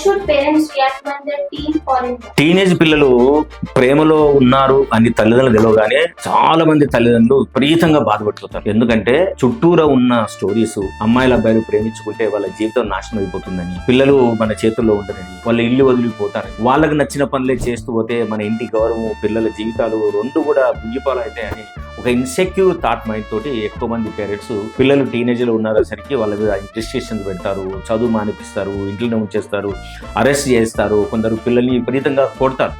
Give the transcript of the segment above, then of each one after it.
should parents react when their teen fall in love? Teenage పిల్లలు ప్రేమలో ఉన్నారు అని తల్లిదండ్రులు తెలియగానే చాలా మంది తల్లిదండ్రులు విపరీతంగా బాధపడిపోతారు. ఎందుకంటే చుట్టూరా ఉన్న స్టోరీస్, అమ్మాయిల అబ్బాయిలు ప్రేమించుకుంటే వాళ్ళ జీవితం నాశనం అయిపోతుందని, పిల్లలు మన చేతుల్లో ఉండరని, వాళ్ళ ఇల్లు వదిలిపోతారని, వాళ్ళకి నచ్చిన పనులే చేస్తూ పోతే మన ఇంటి గౌరవం, పిల్లల జీవితాలు రెండు కూడా గుంజిపాలు అవుతాయి అని ఒక ఇన్సెక్యూర్ థాట్ మైండ్ తోటి ఎక్కువ మంది పేరెంట్స్ పిల్లలు టీనేజ్ లో ఉన్నసరికి వాళ్ళ మీద ఇన్వెస్టిగేషన్స్ పెడతారు, చదువు మానిపిస్తారు, ఇంట్లోనే ఉంచేస్తారు, అరెస్ట్ చేస్తారు, కొందరు పిల్లల్ని విపరీతంగా కొడతారు.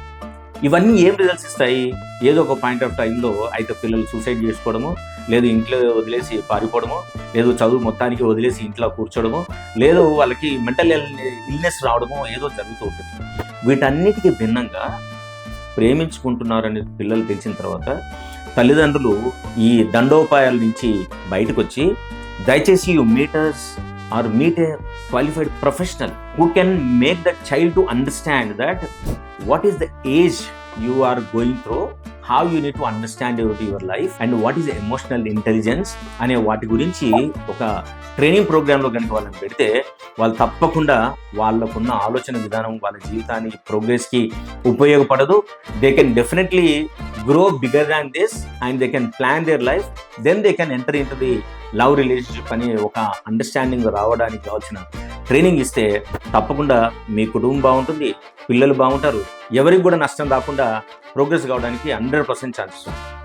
ఇవన్నీ ఏం రిజల్ట్స్ ఇస్తాయి? ఏదో ఒక పాయింట్ ఆఫ్ టైంలో అయితే పిల్లలు సూసైడ్ చేసుకోవడము, లేదు ఇంట్లో వదిలేసి పారిపోవడము, లేదు చదువు మొత్తానికి వదిలేసి ఇంట్లో కూర్చోవడము, లేదు వాళ్ళకి మెంటల్ ఇల్నెస్ రావడము ఏదో జరుగుతూ ఉంటుంది. వీటన్నిటికీ భిన్నంగా ప్రేమించుకుంటున్నారని పిల్లలు తెలిసిన తర్వాత తల్లిదండ్రులు ఈ దండోపాయాల నుంచి బయటకు వచ్చి దయచేసి you meters or meet a qualified professional who can make the child to understand that what is the age you are going through, how you need to understand your life and what is emotional intelligence అనే వాటి గురించి ఒక training ప్రోగ్రాంలో కనుక వాళ్ళని పెడితే వాళ్ళు తప్పకుండా వాళ్ళకున్న ఆలోచన విధానం వాళ్ళ జీవితానికి ప్రోగ్రెస్కి ఉపయోగపడదు. They can definitely grow bigger than this and they can plan their life, then they can enter in to the love relationship అని ఒక అండర్స్టాండింగ్ రావడానికి కావాల్సిన ట్రైనింగ్ ఇస్తే తప్పకుండా మీ కుటుంబం బాగుంటుంది, పిల్లలు బాగుంటారు, ఎవరికి కూడా నష్టం రాకుండా ప్రోగ్రెస్ కావడానికి 100% ఛాన్సెస్ ఉంది.